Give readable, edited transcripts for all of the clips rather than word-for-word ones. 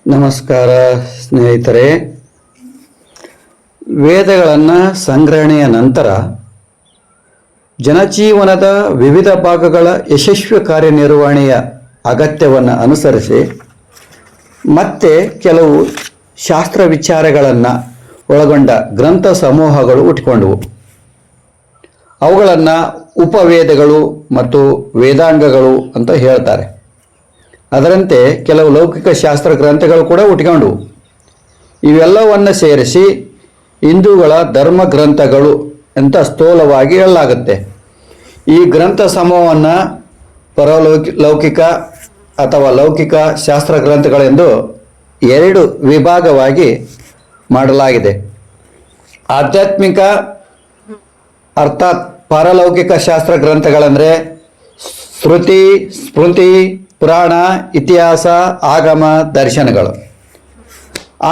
ನಮಸ್ಕಾರ ಸ್ನೇಹಿತರೆ. ವೇದಗಳನ್ನು ಸಂಗ್ರಹಣೆಯ ನಂತರ ಜನಜೀವನದ ವಿವಿಧ ಭಾಗಗಳ ಯಶಸ್ವಿ ಕಾರ್ಯನಿರ್ವಹಣೆಯ ಅಗತ್ಯವನ್ನು ಅನುಸರಿಸಿ ಮತ್ತೆ ಕೆಲವು ಶಾಸ್ತ್ರ ವಿಚಾರಗಳನ್ನು ಒಳಗೊಂಡ ಗ್ರಂಥ ಸಮೂಹಗಳು ಹುಟ್ಟಿಕೊಂಡವು. ಅವುಗಳನ್ನು ಉಪವೇದಗಳು ಮತ್ತು ವೇದಾಂಗಗಳು ಅಂತ ಹೇಳ್ತಾರೆ. ಅದರಂತೆ ಕೆಲವು ಲೌಕಿಕ ಶಾಸ್ತ್ರ ಗ್ರಂಥಗಳು ಕೂಡ ಹುಟ್ಟಿಕೊಂಡವು. ಇವೆಲ್ಲವನ್ನು ಸೇರಿಸಿ ಹಿಂದೂಗಳ ಧರ್ಮ ಗ್ರಂಥಗಳು ಅಂತ ಸ್ಥೂಲವಾಗಿ ಹೇಳಲಾಗುತ್ತೆ. ಈ ಗ್ರಂಥ ಸಮೂಹವನ್ನು ಲೌಕಿಕ ಅಥವಾ ಲೌಕಿಕ ಶಾಸ್ತ್ರ ಗ್ರಂಥಗಳೆಂದು ಎರಡು ವಿಭಾಗವಾಗಿ ಮಾಡಲಾಗಿದೆ. ಆಧ್ಯಾತ್ಮಿಕ ಅರ್ಥಾತ್ ಪಾರಲೌಕಿಕ ಶಾಸ್ತ್ರ ಗ್ರಂಥಗಳಂದರೆ ಶ್ರುತಿ, ಸ್ಮೃತಿ, ಪುರಾಣ, ಇತಿಹಾಸ, ಆಗಮ, ದರ್ಶನಗಳು.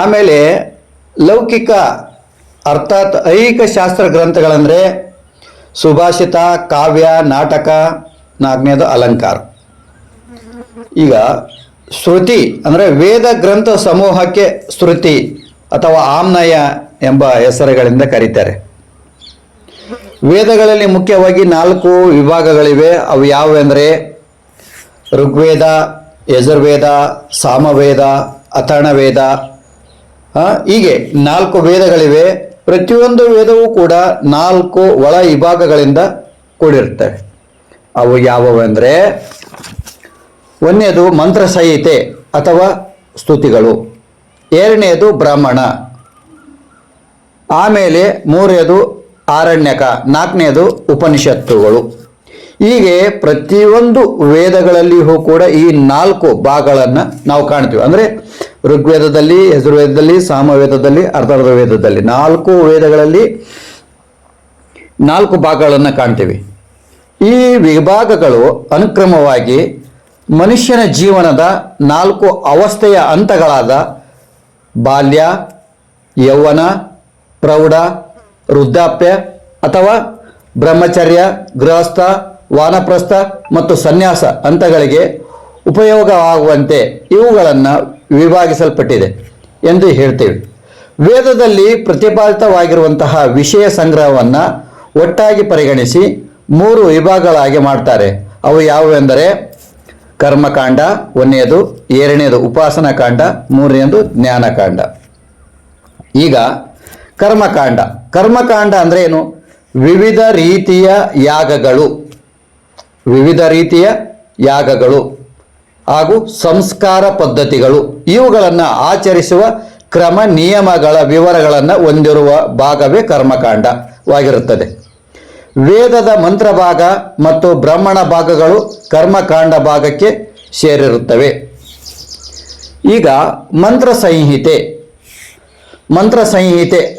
ಆಮೇಲೆ ಲೌಕಿಕ ಅರ್ಥಾತ್ ಐಹಿಕ ಶಾಸ್ತ್ರ ಗ್ರಂಥಗಳಂದರೆ ಸುಭಾಷಿತ, ಕಾವ್ಯ, ನಾಟಕ, ನಾಲ್ಕನೇದು ಅಲಂಕಾರ. ಈಗ ಶ್ರುತಿ ಅಂದರೆ ವೇದ ಗ್ರಂಥ ಸಮೂಹಕ್ಕೆ ಶ್ರುತಿ ಅಥವಾ ಆಮ್ನಯ ಎಂಬ ಹೆಸರುಗಳಿಂದ ಕರೀತಾರೆ. ವೇದಗಳಲ್ಲಿ ಮುಖ್ಯವಾಗಿ 4 ವಿಭಾಗಗಳಿವೆ. ಅವು ಯಾವುವೆಂದರೆ ಋಗ್ವೇದ, ಯಜುರ್ವೇದ, ಸಾಮವೇದ, ಅಥರ್ವವೇದ. ಹೀಗೆ 4 ವೇದಗಳಿವೆ. ಪ್ರತಿಯೊಂದು ವೇದವೂ ಕೂಡ 4 ಒಳ ವಿಭಾಗಗಳಿಂದ ಕೂಡಿರುತ್ತವೆ. ಅವು ಯಾವುವೆಂದರೆ ಒಂದನೇದು ಮಂತ್ರ ಸಂಹಿತೆ ಅಥವಾ ಸ್ತುತಿಗಳು, ಎರಡನೇದು ಬ್ರಾಹ್ಮಣ, ಆಮೇಲೆ ಮೂರನೇದು ಆರಣ್ಯಕ, ನಾಲ್ಕನೇದು ಉಪನಿಷತ್ತುಗಳು. ಹೀಗೆ ಪ್ರತಿಯೊಂದು ವೇದಗಳಲ್ಲಿಯೂ ಕೂಡ ಈ 4 ಭಾಗಗಳನ್ನು ನಾವು ಕಾಣ್ತೀವಿ. ಅಂದರೆ ಋಗ್ವೇದದಲ್ಲಿ, ಯಜುರ್ವೇದದಲ್ಲಿ, ಸಾಮವೇದದಲ್ಲಿ, ಅಥರ್ವವೇದದಲ್ಲಿ 4 ವೇದಗಳಲ್ಲಿ 4 ಭಾಗಗಳನ್ನು ಕಾಣ್ತೀವಿ. ಈ ವಿಭಾಗಗಳು ಅನುಕ್ರಮವಾಗಿ ಮನುಷ್ಯನ ಜೀವನದ 4 ಅವಸ್ಥೆಯ ಹಂತಗಳಾದ ಬಾಲ್ಯ, ಯೌವನ, ಪ್ರೌಢ, ವೃದ್ಧಾಪ್ಯ ಅಥವಾ ಬ್ರಹ್ಮಚರ್ಯ, ಗೃಹಸ್ಥ, ವಾನಪ್ರಸ್ಥ ಮತ್ತು ಸನ್ಯಾಸ ಹಂತಗಳಿಗೆ ಉಪಯೋಗವಾಗುವಂತೆ ಇವುಗಳನ್ನು ವಿಭಾಗಿಸಲ್ಪಟ್ಟಿದೆ ಎಂದು ಹೇಳ್ತೇವೆ. ವೇದದಲ್ಲಿ ಪ್ರತಿಪಾದಿತವಾಗಿರುವಂತಹ ವಿಷಯ ಸಂಗ್ರಹವನ್ನು ಒಟ್ಟಾಗಿ ಪರಿಗಣಿಸಿ 3 ವಿಭಾಗಗಳಾಗಿ ಮಾಡ್ತಾರೆ. ಅವು ಯಾವುವೆಂದರೆ ಕರ್ಮಕಾಂಡ ಒಂದನೇದು, ಎರಡನೇದು ಉಪಾಸನಾ ಕಾಂಡ, ಮೂರನೇದು ಜ್ಞಾನಕಾಂಡ. ಈಗ ಕರ್ಮಕಾಂಡ ಅಂದರೆ ಏನು? ವಿವಿಧ ರೀತಿಯ ಯಾಗಗಳು ಹಾಗೂ ಸಂಸ್ಕಾರ ಪದ್ಧತಿಗಳು ಇವುಗಳನ್ನು ಆಚರಿಸುವ ಕ್ರಮ ನಿಯಮಗಳ ವಿವರಗಳನ್ನು ಹೊಂದಿರುವ ಭಾಗವೇ ಕರ್ಮಕಾಂಡವಾಗಿರುತ್ತದೆ. ವೇದದ ಮಂತ್ರ ಭಾಗ ಮತ್ತು ಬ್ರಾಹ್ಮಣ ಭಾಗಗಳು ಕರ್ಮಕಾಂಡ ಭಾಗಕ್ಕೆ ಸೇರಿರುತ್ತವೆ. ಈಗ ಮಂತ್ರ ಸಂಹಿತೆ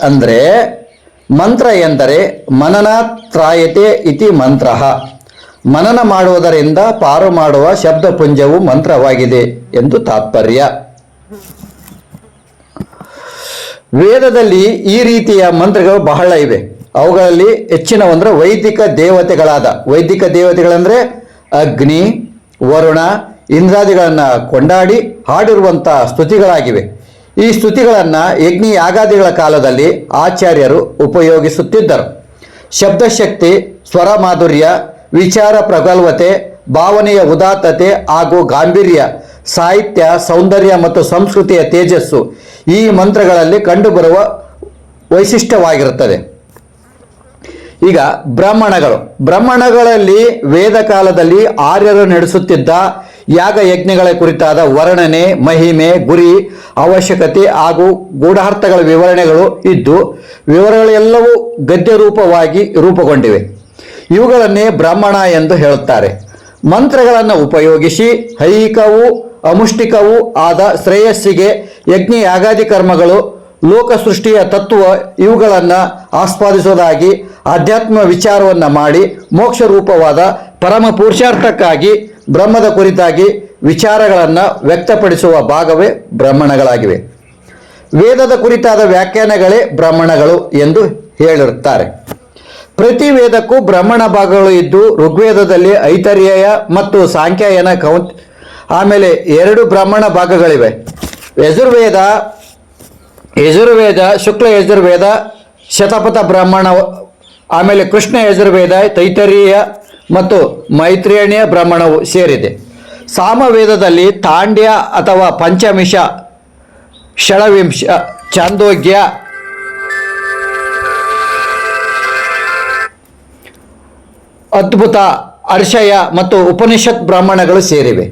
ಅಂದರೆ ಮಂತ್ರ ಎಂದರೆ ಮನನಾತ್ರಾಯತೆ ಇತಿ ಮಂತ್ರ. ಮನನ ಮಾಡುವುದರಿಂದ ಪಾರು ಮಾಡುವ ಶಬ್ದಪುಂಜವು ಮಂತ್ರವಾಗಿದೆ ಎಂದು ತಾತ್ಪರ್ಯ. ವೇದದಲ್ಲಿ ಈ ರೀತಿಯ ಮಂತ್ರಗಳು ಬಹಳ ಇವೆ. ಅವುಗಳಲ್ಲಿ ಹೆಚ್ಚಿನವಂದ್ರೆ ವೈದಿಕ ದೇವತೆಗಳಂದ್ರೆ ಅಗ್ನಿ, ವರುಣ, ಇಂದ್ರಾದಿಗಳನ್ನು ಕೊಂಡಾಡಿ ಹಾಡಿರುವಂತಹ ಸ್ತುತಿಗಳಾಗಿವೆ. ಈ ಸ್ತುತಿಗಳನ್ನು ಯಜ್ಞ ಯಾಗಾದಿಗಳ ಕಾಲದಲ್ಲಿ ಆಚಾರ್ಯರು ಉಪಯೋಗಿಸುತ್ತಿದ್ದರು. ಶಬ್ದಶಕ್ತಿ, ಸ್ವರ ಮಾಧುರ್ಯ, ವಿಚಾರ ಪ್ರಗಲ್ಭತೆ, ಭಾವನೆಯ ಉದಾತ್ತತೆ ಹಾಗೂ ಗಾಂಭೀರ್ಯ, ಸಾಹಿತ್ಯ, ಸೌಂದರ್ಯ ಮತ್ತು ಸಂಸ್ಕೃತಿಯ ತೇಜಸ್ಸು ಈ ಮಂತ್ರಗಳಲ್ಲಿ ಕಂಡುಬರುವ ವೈಶಿಷ್ಟ್ಯವಾಗಿರುತ್ತದೆ. ಈಗ ಬ್ರಾಹ್ಮಣಗಳಲ್ಲಿ ವೇದ ಕಾಲದಲ್ಲಿ ಆರ್ಯರು ನಡೆಸುತ್ತಿದ್ದ ಯಾಗ ಯಜ್ಞಗಳ ಕುರಿತಾದ ವರ್ಣನೆ, ಮಹಿಮೆ, ಗುರಿ, ಅವಶ್ಯಕತೆ ಹಾಗೂ ಗೂಢಾರ್ಥಗಳ ವಿವರಣೆಗಳು ಇದ್ದು ವಿವರಗಳೆಲ್ಲವೂ ಗದ್ಯ ರೂಪವಾಗಿ ರೂಪುಗೊಂಡಿವೆ. ಇವುಗಳನ್ನೇ ಬ್ರಾಹ್ಮಣ ಎಂದು ಹೇಳುತ್ತಾರೆ. ಮಂತ್ರಗಳನ್ನು ಉಪಯೋಗಿಸಿ ಐಹಿಕವೂ ಅಮುಷ್ಟಿಕವೂ ಆದ ಶ್ರೇಯಸ್ಸಿಗೆ ಯಜ್ಞ ಯಾಗಾದಿ ಕರ್ಮಗಳು, ಲೋಕ ಸೃಷ್ಟಿಯ ತತ್ವ ಇವುಗಳನ್ನು ಆಸ್ವಾದಿಸುವುದಾಗಿ ಆಧ್ಯಾತ್ಮ ವಿಚಾರವನ್ನು ಮಾಡಿ ಮೋಕ್ಷ ರೂಪವಾದ ಪರಮ ಪುರುಷಾರ್ಥಕ್ಕಾಗಿ ಬ್ರಹ್ಮದ ಕುರಿತಾಗಿ ವಿಚಾರಗಳನ್ನು ವ್ಯಕ್ತಪಡಿಸುವ ಭಾಗವೇ ಬ್ರಾಹ್ಮಣಗಳಾಗಿವೆ. ವೇದದ ಕುರಿತಾದ ವ್ಯಾಖ್ಯಾನಗಳೇ ಬ್ರಾಹ್ಮಣಗಳು ಎಂದು ಹೇಳಿರುತ್ತಾರೆ. ಪ್ರತಿ ವೇದಕ್ಕೂ ಬ್ರಾಹ್ಮಣ ಭಾಗಗಳು ಇದ್ದು ಋಗ್ವೇದದಲ್ಲಿ ಐತರೇಯ ಮತ್ತು ಸಾಂಖ್ಯಾಯನ ಆಮೇಲೆ 2 ಬ್ರಾಹ್ಮಣ ಭಾಗಗಳಿವೆ. ಯಜುರ್ವೇದ ಶುಕ್ಲ ಯಜುರ್ವೇದ ಶತಪಥ ಬ್ರಾಹ್ಮಣ, ಆಮೇಲೆ ಕೃಷ್ಣ ಯಜುರ್ವೇದ ತೈತರೀಯ ಮತ್ತು ಮೈತ್ರೇಯಣೀಯ ಬ್ರಾಹ್ಮಣವು ಸೇರಿದೆ. ಸಾಮವೇದದಲ್ಲಿ ತಾಂಡ್ಯ ಅಥವಾ ಪಂಚಮಿಷ, ಷಡವಿಂಶ, ಚಾಂದೋಗ್ಯ, ಅದ್ಭುತ, ಅರ್ಷಯ ಮತ್ತು ಉಪನಿಷತ್ ಬ್ರಾಹ್ಮಣಗಳು ಸೇರಿವೆ.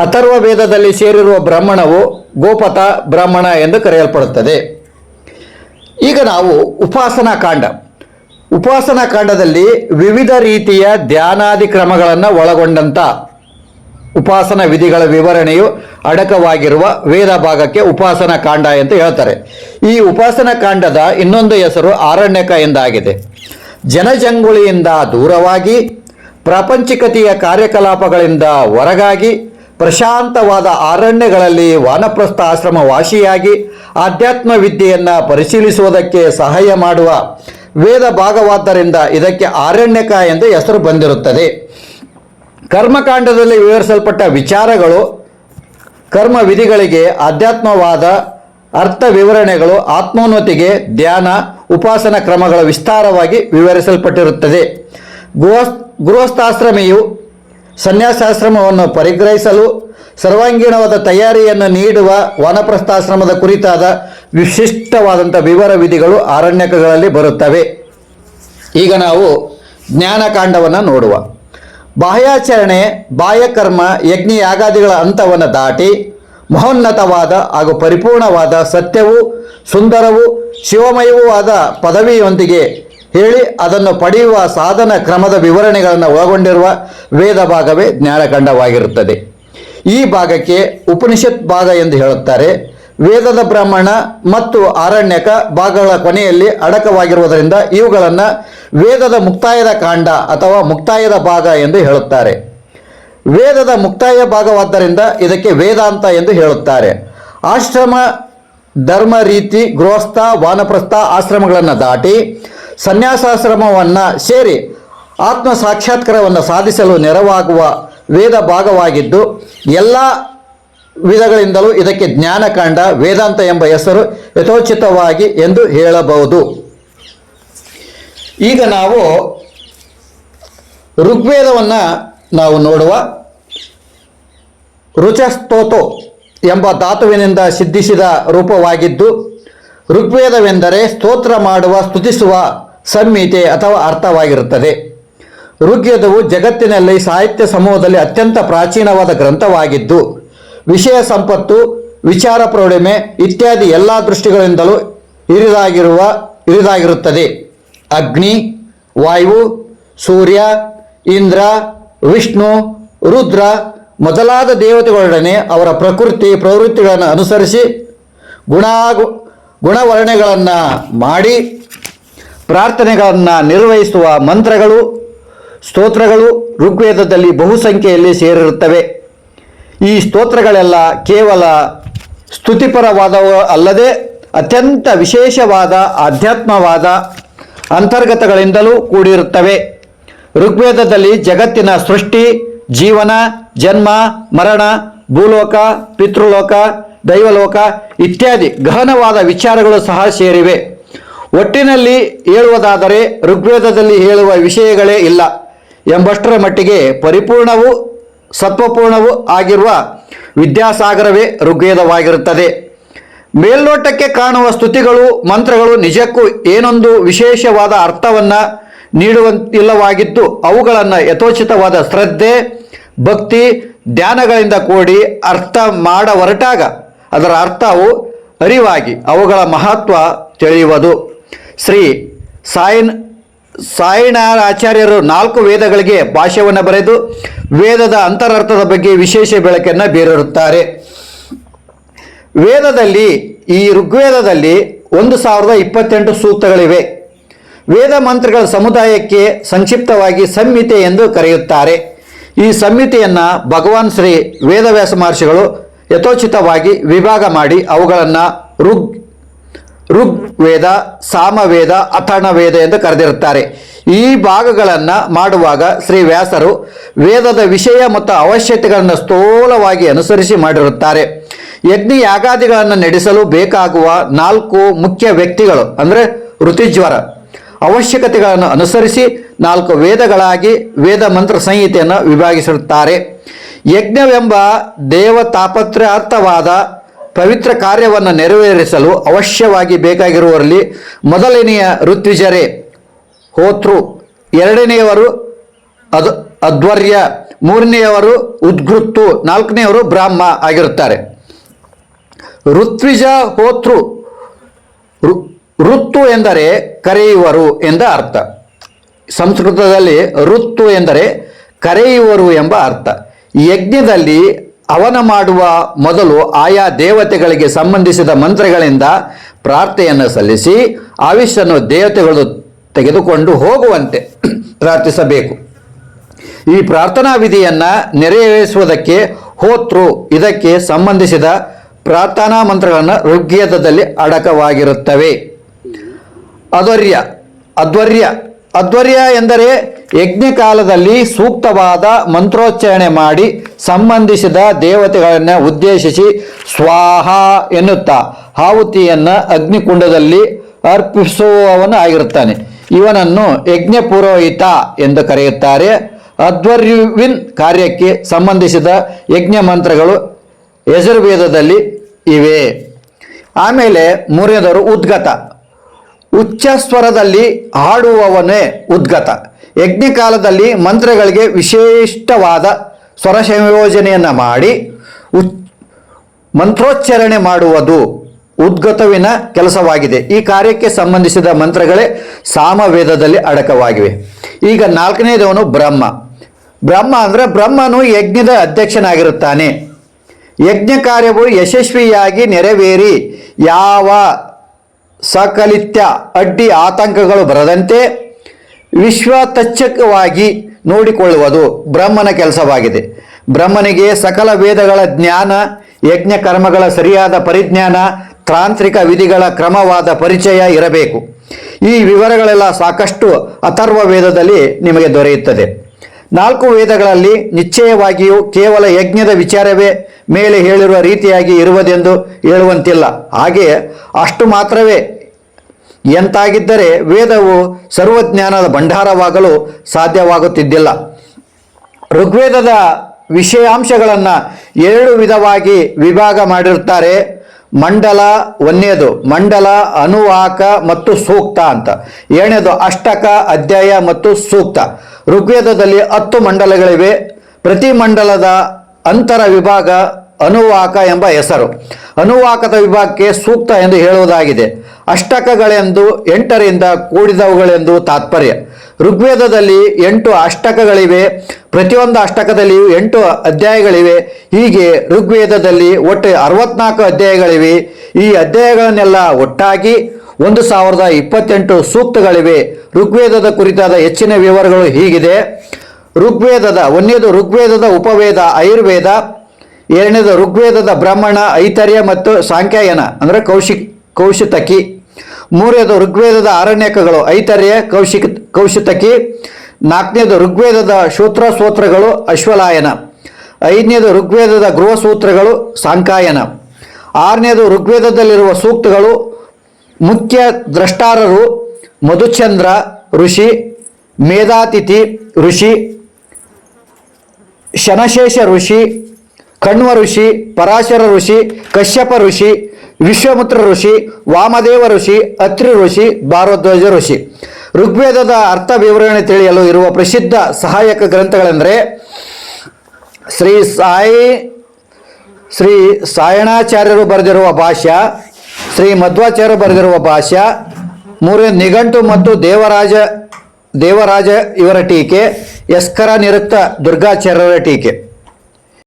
ಅಥರ್ವ ವೇದದಲ್ಲಿ ಸೇರಿರುವ ಬ್ರಾಹ್ಮಣವು ಗೋಪಥ ಬ್ರಾಹ್ಮಣ ಎಂದು ಕರೆಯಲ್ಪಡುತ್ತದೆ. ಈಗ ನಾವು ಉಪಾಸನಾ ಕಾಂಡದಲ್ಲಿ ವಿವಿಧ ರೀತಿಯ ಧ್ಯಾನಾದಿ ಕ್ರಮಗಳನ್ನು ಒಳಗೊಂಡಂಥ ಉಪಾಸನ ವಿಧಿಗಳ ವಿವರಣೆಯು ಅಡಕವಾಗಿರುವ ವೇದ ಭಾಗಕ್ಕೆ ಉಪಾಸನಾ ಕಾಂಡ ಅಂತ ಹೇಳ್ತಾರೆ. ಈ ಉಪಾಸನಾ ಕಾಂಡದ ಇನ್ನೊಂದು ಹೆಸರು ಆರಣ್ಯಕ ಎಂದಾಗಿದೆ. ಜನಜಂಗುಳಿಯಿಂದ ದೂರವಾಗಿ ಪ್ರಾಪಂಚಿಕತೆಯ ಕಾರ್ಯಕಲಾಪಗಳಿಂದ ಹೊರಗಾಗಿ ಪ್ರಶಾಂತವಾದ ಅರಣ್ಯಗಳಲ್ಲಿ ವಾನಪ್ರಸ್ಥ ಆಶ್ರಮ ವಾಸಿಯಾಗಿ ಆಧ್ಯಾತ್ಮ ವಿದ್ಯೆಯನ್ನು ಪರಿಶೀಲಿಸುವುದಕ್ಕೆ ಸಹಾಯ ಮಾಡುವ ವೇದ ಭಾಗವಾದ್ದರಿಂದ ಇದಕ್ಕೆ ಆರಣ್ಯಕ ಎಂದು ಹೆಸರು ಬಂದಿರುತ್ತದೆ. ಕರ್ಮಕಾಂಡದಲ್ಲಿ ವಿವರಿಸಲ್ಪಟ್ಟ ವಿಚಾರಗಳು, ಕರ್ಮ ವಿಧಿಗಳಿಗೆ ಆಧ್ಯಾತ್ಮವಾದ ಅರ್ಥ ವಿವರಣೆಗಳು, ಆತ್ಮೋನ್ನತಿಗೆ ಧ್ಯಾನ, ಉಪಾಸನ ಕ್ರಮಗಳ ವಿಸ್ತಾರವಾಗಿ ವಿವರಿಸಲ್ಪಟ್ಟಿರುತ್ತದೆ. ಗೃಹಸ್ಥಾಶ್ರಮಿಯು ಸನ್ಯಾಸಾಶ್ರಮವನ್ನು ಪರಿಗ್ರಹಿಸಲು ಸರ್ವಾಂಗೀಣವಾದ ತಯಾರಿಯನ್ನು ನೀಡುವ ವಾನಪ್ರಸ್ಥಾಶ್ರಮದ ಕುರಿತಾದ ವಿಶಿಷ್ಟವಾದಂಥ ವಿವರ ವಿಧಿಗಳು ಆರಣ್ಯಕಗಳಲ್ಲಿ ಬರುತ್ತವೆ. ಈಗ ನಾವು ಜ್ಞಾನಕಾಂಡವನ್ನು ನೋಡುವ. ಬಾಹ್ಯಾಚರಣೆ, ಬಾಹ್ಯಕರ್ಮ, ಯಜ್ಞ ಯಾಗಾದಿಗಳ ಹಂತವನ್ನು ದಾಟಿ ಮಹೋನ್ನತವಾದ ಹಾಗೂ ಪರಿಪೂರ್ಣವಾದ ಸತ್ಯವೂ ಸುಂದರವೂ ಶಿವಮಯವೂ ಆದ ಪದವಿಯೊಂದಿಗೆ ಹೇಳಿ ಅದನ್ನು ಪಡೆಯುವ ಸಾಧನ ಕ್ರಮದ ವಿವರಣೆಗಳನ್ನು ಒಳಗೊಂಡಿರುವ ವೇದ ಭಾಗವೇ ಜ್ಞಾನಕಾಂಡವಾಗಿರುತ್ತದೆ. ಈ ಭಾಗಕ್ಕೆ ಉಪನಿಷತ್ ಭಾಗ ಎಂದು ಹೇಳುತ್ತಾರೆ. ವೇದದ ಬ್ರಾಹ್ಮಣ ಮತ್ತು ಆರಣ್ಯಕ ಭಾಗಗಳ ಕೊನೆಯಲ್ಲಿ ಅಡಕವಾಗಿರುವುದರಿಂದ ಇವುಗಳನ್ನು ವೇದದ ಮುಕ್ತಾಯದ ಕಾಂಡ ಅಥವಾ ಮುಕ್ತಾಯದ ಭಾಗ ಎಂದು ಹೇಳುತ್ತಾರೆ. ವೇದದ ಮುಕ್ತಾಯ ಭಾಗವಾದ್ದರಿಂದ ಇದಕ್ಕೆ ವೇದಾಂತ ಎಂದು ಹೇಳುತ್ತಾರೆ. ಆಶ್ರಮ ಧರ್ಮ ರೀತಿ ಗೃಹಸ್ಥ ವಾನಪ್ರಸ್ಥ ಆಶ್ರಮಗಳನ್ನು ದಾಟಿ ಸನ್ಯಾಸಾಶ್ರಮವನ್ನು ಸೇರಿ ಆತ್ಮ ಸಾಕ್ಷಾತ್ಕಾರವನ್ನು ಸಾಧಿಸಲು ನೆರವಾಗುವ ವೇದ ಭಾಗವಾಗಿದ್ದು ಎಲ್ಲ ವಿಧಗಳಿಂದಲೂ ಇದಕ್ಕೆ ಜ್ಞಾನಕಾಂಡ, ವೇದಾಂತ ಎಂಬ ಹೆಸರು ಯಥೋಚಿತವಾಗಿ ಎಂದು ಹೇಳಬಹುದು. ಈಗ ನಾವು ಋಗ್ವೇದವನ್ನು ನಾವು ನೋಡುವ. ರುಚಸ್ತೋತೋ ಎಂಬ ಧಾತುವಿನಿಂದ ಸಿದ್ಧಿಸಿದ ರೂಪವಾಗಿದ್ದು ಋಗ್ವೇದವೆಂದರೆ ಸ್ತೋತ್ರ ಮಾಡುವ, ಸ್ತುತಿಸುವ ಸಂಹಿತೆ ಅಥವಾ ಅರ್ಥವಾಗಿರುತ್ತದೆ. ಋಗ್ವೇದವು ಜಗತ್ತಿನಲ್ಲಿ ಸಾಹಿತ್ಯ ಸಮೂಹದಲ್ಲಿ ಅತ್ಯಂತ ಪ್ರಾಚೀನವಾದ ಗ್ರಂಥವಾಗಿದ್ದು ವಿಷಯ ಸಂಪತ್ತು, ವಿಚಾರ ಪ್ರೌಢಿಮೆ ಇತ್ಯಾದಿ ಎಲ್ಲ ದೃಷ್ಟಿಗಳಿಂದಲೂ ಹಿರಿದಾಗಿರುತ್ತದೆ. ಅಗ್ನಿ, ವಾಯು, ಸೂರ್ಯ, ಇಂದ್ರ, ವಿಷ್ಣು, ರುದ್ರ ಮೊದಲಾದ ದೇವತೆಗಳೊಡನೆ ಅವರ ಪ್ರವೃತ್ತಿಗಳನ್ನು ಅನುಸರಿಸಿ ಗುಣವರ್ಣೆಗಳನ್ನು ಮಾಡಿ ಪ್ರಾರ್ಥನೆಗಳನ್ನು ನಿರ್ವಹಿಸುವ ಮಂತ್ರಗಳು, ಸ್ತೋತ್ರಗಳು ಋಗ್ವೇದದಲ್ಲಿ ಬಹುಸಂಖ್ಯೆಯಲ್ಲಿ ಸೇರಿರುತ್ತವೆ. ಈ ಸ್ತೋತ್ರಗಳೆಲ್ಲ ಕೇವಲ ಸ್ತುತಿಪರವಾದವು ಅಲ್ಲದೆ ಅತ್ಯಂತ ವಿಶೇಷವಾದ ಆಧ್ಯಾತ್ಮವಾದ ಅಂತರ್ಗತಗಳಿಂದಲೂ ಕೂಡಿರುತ್ತವೆ. ಋಗ್ವೇದದಲ್ಲಿ ಜಗತ್ತಿನ ಸೃಷ್ಟಿ, ಜೀವನ, ಜನ್ಮ, ಮರಣ, ಭೂಲೋಕ, ಪಿತೃಲೋಕ, ದೈವಲೋಕ ಇತ್ಯಾದಿ ಗಹನವಾದ ವಿಚಾರಗಳು ಸಹ ಸೇರಿವೆ. ಒಟ್ಟಿನಲ್ಲಿ ಹೇಳುವುದಾದರೆ ಋಗ್ವೇದದಲ್ಲಿ ಹೇಳುವ ವಿಷಯಗಳೇ ಇಲ್ಲ ಎಂಬಷ್ಟರ ಮಟ್ಟಿಗೆ ಪರಿಪೂರ್ಣವೂ ಸತ್ವಪೂರ್ಣವೂ ಆಗಿರುವ ವಿದ್ಯಾಸಾಗರವೇ ಋಗ್ವೇದವಾಗಿರುತ್ತದೆ. ಮೇಲ್ನೋಟಕ್ಕೆ ಕಾಣುವ ಸ್ತುತಿಗಳು, ಮಂತ್ರಗಳು ನಿಜಕ್ಕೂ ಏನೊಂದು ವಿಶೇಷವಾದ ಅರ್ಥವನ್ನು ನೀಡುವಂತಿಲ್ಲವಾಗಿದ್ದು ಅವುಗಳನ್ನು ಯಥೋಚಿತವಾದ ಶ್ರದ್ಧೆ, ಭಕ್ತಿ, ಧ್ಯಾನಗಳಿಂದ ಕೂಡಿ ಅರ್ಥ ಮಾಡ ಹೊರಟಾಗ ಅದರ ಅರ್ಥವು ಅರಿವಾಗಿ ಅವುಗಳ ಮಹತ್ವ ತಿಳಿಯುವುದು. ಶ್ರೀ ಸಾಯಿನಾಥಾಚಾರ್ಯರು 4 ವೇದಗಳಿಗೆ ಭಾಷ್ಯವನ್ನು ಬರೆದು ವೇದದ ಅಂತರರ್ಥದ ಬಗ್ಗೆ ವಿಶೇಷ ಬೆಳಕನ್ನು ಬೀರಿರುತ್ತಾರೆ. ವೇದದಲ್ಲಿ ಈ ಋಗ್ವೇದದಲ್ಲಿ 1028 ಸೂಕ್ತಗಳಿವೆ. ವೇದ ಮಂತ್ರಗಳ ಸಮುದಾಯಕ್ಕೆ ಸಂಕ್ಷಿಪ್ತವಾಗಿ ಸಂಹಿತೆ ಎಂದು ಕರೆಯುತ್ತಾರೆ. ಈ ಸಂಹಿತೆಯನ್ನು ಭಗವಾನ್ ಶ್ರೀ ವೇದವ್ಯಾಸ ಮಹರ್ಷಿಗಳು ಯಥೋಚಿತವಾಗಿ ವಿಭಾಗ ಮಾಡಿ ಅವುಗಳನ್ನು ಋಗ್ವೇದ, ಸಾಮವೇದ, ಅಥರ್ವವೇದ ಎಂದು ಕರೆದಿರುತ್ತಾರೆ. ಈ ಭಾಗಗಳನ್ನು ಮಾಡುವಾಗ ಶ್ರೀ ವ್ಯಾಸರು ವೇದದ ವಿಷಯ ಮತ್ತು ಅವಶ್ಯಕತೆಗಳನ್ನು ಸ್ಥೂಲವಾಗಿ ಅನುಸರಿಸಿ ಮಾಡಿರುತ್ತಾರೆ. ಯಜ್ಞ ಯಾಗಾದಿಗಳನ್ನು ನಡೆಸಲು ಬೇಕಾಗುವ 4 ಮುಖ್ಯ ವ್ಯಕ್ತಿಗಳು ಅಂದರೆ ಋತುಜ್ವರ ಅವಶ್ಯಕತೆಗಳನ್ನು ಅನುಸರಿಸಿ 4 ವೇದಗಳಾಗಿ ವೇದ ಮಂತ್ರ ಸಂಹಿತೆಯನ್ನು ವಿಭಾಗಿಸಿರುತ್ತಾರೆ. ಯಜ್ಞವೆಂಬ ದೇವತಾಪತ್ರಾರ್ಥವಾದ ಪವಿತ್ರ ಕಾರ್ಯವನ್ನು ನೆರವೇರಿಸಲು ಅವಶ್ಯವಾಗಿ ಬೇಕಾಗಿರುವವರಲ್ಲಿ ಮೊದಲನೆಯ ಋತ್ವಿಜರೇ ಹೋತೃ, ಎರಡನೆಯವರು ಅಧ್ವರ್ಯ, ಮೂರನೆಯವರು ಉದ್ಗೃತ್ತು, ನಾಲ್ಕನೆಯವರು ಬ್ರಾಹ್ಮ ಆಗಿರುತ್ತಾರೆ. ಋತ್ವಿಜ, ಹೋತೃ, ಋತ್ತು ಎಂದರೆ ಕರೆಯುವರು ಎಂದ ಅರ್ಥ. ಸಂಸ್ಕೃತದಲ್ಲಿ ಋತ್ತು ಎಂದರೆ ಕರೆಯುವರು ಎಂಬ ಅರ್ಥ. ಯಜ್ಞದಲ್ಲಿ ಹವನ ಮಾಡುವ ಮೊದಲು ಆಯಾ ದೇವತೆಗಳಿಗೆ ಸಂಬಂಧಿಸಿದ ಮಂತ್ರಗಳಿಂದ ಪ್ರಾರ್ಥನೆಯನ್ನು ಸಲ್ಲಿಸಿ ಆಯುಷ್ಯನ್ನು ದೇವತೆಗಳು ತೆಗೆದುಕೊಂಡು ಹೋಗುವಂತೆ ಪ್ರಾರ್ಥಿಸಬೇಕು. ಈ ಪ್ರಾರ್ಥನಾ ವಿಧಿಯನ್ನು ನೆರವೇರಿಸುವುದಕ್ಕೆ ಹೋತೃ, ಇದಕ್ಕೆ ಸಂಬಂಧಿಸಿದ ಪ್ರಾರ್ಥನಾ ಮಂತ್ರಗಳನ್ನು ಋಗ್ವೇದದಲ್ಲಿ ಅಡಕವಾಗಿರುತ್ತವೆ. ಅಧ್ವರ್ಯ ಎಂದರೆ ಯಜ್ಞಕಾಲದಲ್ಲಿ ಸೂಕ್ತವಾದ ಮಂತ್ರೋಚ್ಚಾರಣೆ ಮಾಡಿ ಸಂಬಂಧಿಸಿದ ದೇವತೆಗಳನ್ನು ಉದ್ದೇಶಿಸಿ ಸ್ವಾಹ ಎನ್ನುತ್ತಾ ಆಹುತಿಯನ್ನು ಅಗ್ನಿಕುಂಡದಲ್ಲಿ ಅರ್ಪಿಸುವವನು ಆಗಿರುತ್ತಾನೆ. ಇವನನ್ನು ಯಜ್ಞ ಪುರೋಹಿತ ಎಂದು ಕರೆಯುತ್ತಾರೆ. ಅಧ್ವರ್ಯುವಿನ್ ಕಾರ್ಯಕ್ಕೆ ಸಂಬಂಧಿಸಿದ ಯಜ್ಞ ಮಂತ್ರಗಳು ಯಜುರ್ವೇದದಲ್ಲಿ ಇವೆ. ಆಮೇಲೆ ಮೂರನೇದವರು ಉದ್ಗತ. ಉಚ್ಚ ಸ್ವರದಲ್ಲಿ ಹಾಡುವವನೇ ಉದ್ಗತ. ಯಜ್ಞಕಾಲದಲ್ಲಿ ಮಂತ್ರಗಳಿಗೆ ವಿಶಿಷ್ಟವಾದ ಸ್ವರ ಸಂಯೋಜನೆಯನ್ನು ಮಾಡಿ ಮಂತ್ರೋಚ್ಚಾರಣೆ ಮಾಡುವುದು ಉದ್ಗತವಿನ ಕೆಲಸವಾಗಿದೆ. ಈ ಕಾರ್ಯಕ್ಕೆ ಸಂಬಂಧಿಸಿದ ಮಂತ್ರಗಳೇ ಸಾಮವೇದದಲ್ಲಿ ಅಡಕವಾಗಿವೆ. ಈಗ 4ನೇದವನು ಬ್ರಹ್ಮ. ಬ್ರಹ್ಮ ಅಂದರೆ ಬ್ರಹ್ಮನು ಯಜ್ಞದ ಅಧ್ಯಕ್ಷನಾಗಿರುತ್ತಾನೆ. ಯಜ್ಞ ಕಾರ್ಯವು ಯಶಸ್ವಿಯಾಗಿ ನೆರವೇರಿ ಯಾವ ಸಕಲಿತ್ಯ ಅಡ್ಡಿ ಆತಂಕಗಳು ಬರದಂತೆ ವಿಶ್ವತಚ್ಚಕವಾಗಿ ನೋಡಿಕೊಳ್ಳುವುದು ಬ್ರಹ್ಮನ ಕೆಲಸವಾಗಿದೆ. ಬ್ರಹ್ಮನಿಗೆ ಸಕಲ ವೇದಗಳ ಜ್ಞಾನ, ಯಜ್ಞ ಕರ್ಮಗಳ ಸರಿಯಾದ ಪರಿಜ್ಞಾನ, ತಾಂತ್ರಿಕ ವಿಧಿಗಳ ಕ್ರಮವಾದ ಪರಿಚಯ ಇರಬೇಕು. ಈ ವಿವರಗಳೆಲ್ಲ ಸಾಕಷ್ಟು ಅಥರ್ವ ವೇದದಲ್ಲಿ ನಿಮಗೆ ದೊರೆಯುತ್ತದೆ. 4 ವೇದಗಳಲ್ಲಿ ನಿಶ್ಚಯವಾಗಿಯೂ ಕೇವಲ ಯಜ್ಞದ ವಿಚಾರವೇ ಮೇಲೆ ಹೇಳಿರುವ ರೀತಿಯಾಗಿ ಇರುವುದೆಂದು ಹೇಳುವಂತಿಲ್ಲ. ಹಾಗೆಯೇ ಅಷ್ಟು ಮಾತ್ರವೇ ಎಂತಾಗಿದ್ದರೆ ವೇದವು ಸರ್ವಜ್ಞಾನದ ಭಂಡಾರವಾಗಲು ಸಾಧ್ಯವಾಗುತ್ತಿದ್ದಿಲ್ಲ. ಋಗ್ವೇದದ ವಿಷಯಾಂಶಗಳನ್ನು 2 ವಿಧವಾಗಿ ವಿಭಾಗ ಮಾಡಿರುತ್ತಾರೆ. ಮಂಡಲ 1ನೇದು ಮಂಡಲ, ಅನುವಾಕ ಮತ್ತು ಸೂಕ್ತ ಅಂತ. 2ನೇದು ಅಷ್ಟಕ, ಅಧ್ಯಾಯ ಮತ್ತು ಸೂಕ್ತ. ಋಗ್ವೇದದಲ್ಲಿ 10 ಮಂಡಲಗಳಿವೆ. ಪ್ರತಿ ಮಂಡಲದ ಅಂತರ ವಿಭಾಗ ಅನುವಾಕ ಎಂಬ ಹೆಸರು. ಅನುವಾಕದ ವಿಭಾಗಕ್ಕೆ ಸೂಕ್ತ ಎಂದು ಹೇಳುವುದಾಗಿದೆ. ಅಷ್ಟಕಗಳೆಂದು 8ರಿಂದ ಕೂಡಿದವುಗಳೆಂದು ತಾತ್ಪರ್ಯ. ಋಗ್ವೇದದಲ್ಲಿ 8 ಅಷ್ಟಕಗಳಿವೆ. ಪ್ರತಿಯೊಂದು ಅಷ್ಟಕದಲ್ಲಿಯೂ 8 ಅಧ್ಯಾಯಗಳಿವೆ. ಹೀಗೆ ಋಗ್ವೇದದಲ್ಲಿ ಒಟ್ಟು 64 ಅಧ್ಯಾಯಗಳಿವೆ. ಈ ಅಧ್ಯಾಯಗಳನ್ನೆಲ್ಲ ಒಟ್ಟಾಗಿ 1028 ಸೂಕ್ತಗಳಿವೆ. ಋಗ್ವೇದದ ಕುರಿತಾದ ಹೆಚ್ಚಿನ ವಿವರಗಳು ಹೀಗಿದೆ. 1ನೇದು ಋಗ್ವೇದದ ಉಪವೇದ ಆಯುರ್ವೇದ. 2ನೇದು ಋಗ್ವೇದದ ಬ್ರಾಹ್ಮಣ, ಐತರ್ಯ ಮತ್ತು ಸಾಂಖ್ಯಾಯನ ಅಂದರೆ ಕೌಶಿತಕಿ. 3ನೇದು ಋಗ್ವೇದದ ಆರಣ್ಯಕಗಳು ಐತರ್ಯ, ಕೌಶಿತಕಿ. 4ನೇದು ಋಗ್ವೇದದ ಸ್ತೋತ್ರಗಳು ಅಶ್ವಲಾಯನ. 5ನೇದು ಋಗ್ವೇದದ ಗೃಹಸೂತ್ರಗಳು ಸಾಂಖ್ಯಾಯನ. 6ನೇದು ಋಗ್ವೇದದಲ್ಲಿರುವ ಸೂಕ್ತಗಳು ಮುಖ್ಯ ದ್ರಷ್ಟಾರರು ಮಧುಚಂದ್ರ ಋಷಿ, ಮೇಧಾತಿಥಿ ಋಷಿ, ಶನಶೇಷ ಋಷಿ, ಕಣ್ವ ಋಷಿ, ಪರಾಶರ ಋಷಿ, ಕಶ್ಯಪ ಋಷಿ, ವಿಶ್ವಮಿತ್ರ ಋಷಿ, ವಾಮದೇವ ಋಷಿ, ಅತ್ರಿ ಋಷಿ, ಭಾರದ್ವಾಜ ಋಷಿ. ಋಗ್ವೇದದ ಅರ್ಥ ವಿವರಣೆ ತಿಳಿಯಲು ಇರುವ ಪ್ರಸಿದ್ಧ ಸಹಾಯಕ ಗ್ರಂಥಗಳೆಂದರೆ ಶ್ರೀ ಸಾಯಣಾಚಾರ್ಯರು ಬರೆದಿರುವ ಭಾಷ್ಯ, ಶ್ರೀ ಮಧ್ವಾಚಾರ್ಯರು ಬರೆದಿರುವ ಭಾಷ್ಯ, 3ನೇ ನಿಘಂಟು ಮತ್ತು ದೇವರಾಜ ಇವರ ಟೀಕೆ, ಯಸ್ಕರ ನಿರುಕ್ತ ದುರ್ಗಾಚಾರ್ಯರ ಟೀಕೆ.